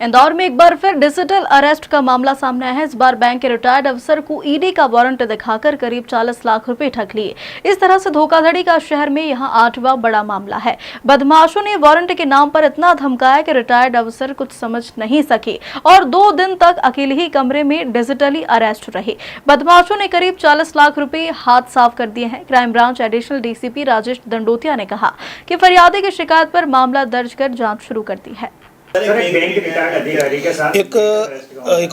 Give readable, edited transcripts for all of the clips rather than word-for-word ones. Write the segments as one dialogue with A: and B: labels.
A: इंदौर में एक बार फिर डिजिटल अरेस्ट का मामला सामने आया है। इस बार बैंक के रिटायर्ड अफसर को ईडी का वारंट दिखाकर करीब 40 लाख रुपए ठग लिए। इस तरह से धोखाधड़ी का शहर में यहां 8वां बड़ा मामला है। बदमाशों ने वारंट के नाम पर इतना धमकाया कि रिटायर्ड अफसर कुछ समझ नहीं सके और 2 दिन तक अकेले ही कमरे में डिजिटली अरेस्ट रहे। बदमाशों ने करीब 40 लाख रुपए हाथ साफ कर दिए हैं। Crime branch additional DCP Rajesh Dandotiya ने कहा कि फरियादी की शिकायत पर मामला दर्ज कर जाँच शुरू कर दी है।
B: एक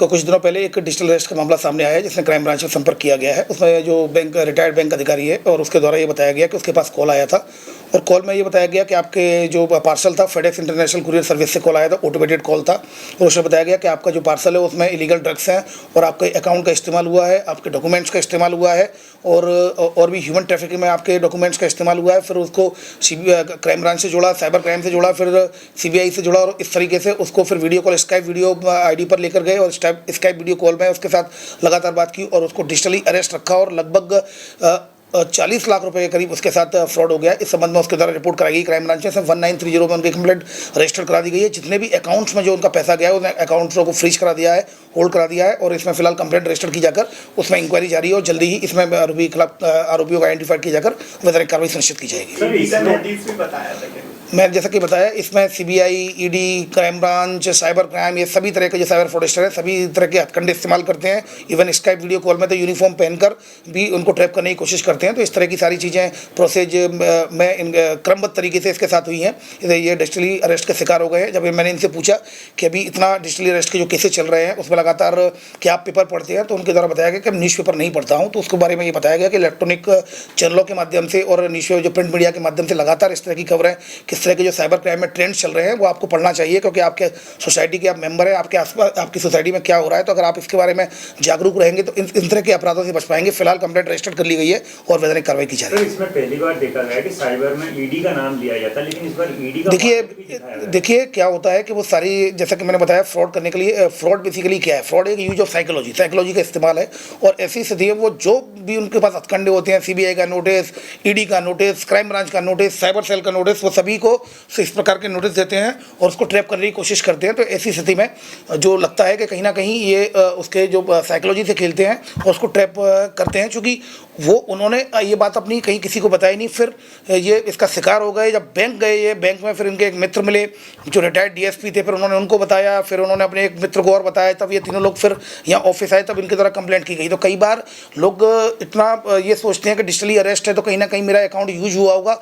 B: कुछ दिनों पहले एक डिजिटल अरेस्ट का मामला सामने आया है जिसमें क्राइम ब्रांच से संपर्क किया गया है। उसमें जो रिटायर्ड बैंक अधिकारी है और उसके द्वारा ये बताया गया कि उसके पास कॉल आया था और कॉल में ये बताया गया कि आपके जो पार्सल था फेडेक्स इंटरनेशनल कुरियर सर्विस से कॉल आया था, ऑटोमेटेड कॉल था और उसमें बताया गया कि आपका जो पार्सल है उसमें इलीगल ड्रग्स हैं और आपके अकाउंट का इस्तेमाल हुआ है, आपके डॉक्यूमेंट्स का इस्तेमाल हुआ है और भी ह्यूमन ट्रैफिकिंग में आपके डॉक्यूमेंट्स का इस्तेमाल हुआ है। फिर उसको क्राइम ब्रांच से जोड़ा, साइबर क्राइम से जोड़ा, फिर CBI से जोड़ा और इस तरीके से उसको फिर video call Skype video ID पर लेकर गए और स्काइप वीडियो कॉल में उसके साथ लगातार बात की और उसको डिजिटली अरेस्ट रखा और लगभग 40 लाख रुपए के करीब उसके साथ फ्रॉड हो गया। इस संबंध में उसके द्वारा रिपोर्ट कराई गई क्राइम ब्रांच से 1930 में उनकी कंप्लेंट रजिस्टर करा दी गई है। जितने भी अकाउंट्स में जो उनका पैसा गया है उन्हें अकाउंट्स को फ्रीज करा दिया है, होल्ड करा दिया है और इसमें फिलहाल कंप्लेंट रजिस्टर की जाकर उसमें इंक्वायरी जारी है और जल्दी ही इसमें आरोपियों को आइडेंटिफाई किया जाकर वैधानिक कार्रवाई सुनिश्चित की जाएगी। मैं जैसा कि बताया इसमें CBI, ED, crime branch, cyber crime ये सभी तरह के जो साइबर फ्रॉडस्टर है सभी तरह के हथकंडे इस्तेमाल करते हैं। इवन स्काइप वीडियो कॉल में तो यूनिफॉर्म पहनकर भी उनको ट्रैप करने की कोशिश करते हैं। तो इस तरह की सारी चीज़ें प्रोसेज में क्रमबद्ध तरीके से इसके साथ हुई हैं। ये डिजिटली अरेस्ट के शिकार हो गए हैं। जब मैंने इनसे पूछा कि अभी इतना डिजिटली अरेस्ट के जो केसेस चल रहे हैं उसमें लगातार क्या आप पेपर पढ़ते हैं, तो उनके द्वारा बताया गया कि न्यूज़ पेपर नहीं पढ़ता हूँ। तो उसके बारे में ये बताया गया कि इलेक्ट्रॉनिक चैनलों के माध्यम से और न्यूज़ जो प्रिंट मीडिया के माध्यम से लगातार इस तरह की खबरें, किस तरह के जो साइबर क्राइम में ट्रेंड्स चल रहे हैं वो आपको पढ़ना चाहिए क्योंकि आपके सोसाइटी के आप मेंबर हैं, आपके आसपास आपकी सोसाइटी में क्या हो रहा है। तो अगर आप इसके बारे में जागरूक रहेंगे तो इन तरह के अपराधों से बच पाएंगे। फिलहाल कंप्लेंट रजिस्टर कर ली गई है और वैधानिक कार्रवाई की जा रही है।
C: इसमें पहली बार देखा गया कि साइबर में ईडी का नाम लिया जाता है, लेकिन इस बार ईडी का
B: देखिए क्या होता है कि वो सारी, जैसा कि मैंने बताया, फ्रॉड करने के लिए फ्रॉड बेसिकली क्या है, फ्रॉड एक यूज ऑफ साइकोलॉजी का इस्तेमाल है और ऐसी स्थिति है वो जो भी उनके पास हथकंडे होते हैं, CBI का नोटिस, ED का नोटिस, क्राइम ब्रांच का नोटिस, साइबर सेल का नोटिस, वो सभी को इस प्रकार के नोटिस देते हैं और उसको ट्रैप करने की कोशिश करते हैं। तो ऐसी स्थिति में जो लगता है कि कहीं ना कहीं ये उसके जो साइकोलॉजी से खेलते हैं और उसको ट्रैप करते हैं। चूँकि वो उन्होंने ये बात अपनी कहीं किसी को बताई नहीं, फिर ये इसका शिकार हो गए। जब बैंक गए, ये बैंक में फिर इनके एक मित्र मिले जो रिटायर्ड DSP थे, फिर उन्होंने उनको बताया, फिर उन्होंने अपने एक मित्र को और बताया, तब ये तीनों लोग फिर यहाँ ऑफिस आए, तब इनके द्वारा कंप्लेंट की गई। तो कई बार लोग इतना ये सोचते हैं कि डिजिटली अरेस्ट है तो कहीं ना कहीं मेरा अकाउंट यूज हुआ होगा।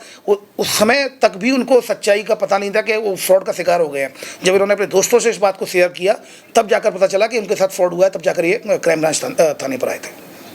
B: उस समय तक भी उनको सच्चाई का पता नहीं था कि वो फ्रॉड का शिकार हो गए हैं। जब इन्होंने अपने दोस्तों से इस बात को शेयर किया तब जाकर पता चला कि उनके साथ फ्रॉड हुआ है, तब जाकर ये क्राइम ब्रांच थाने पर आए थे।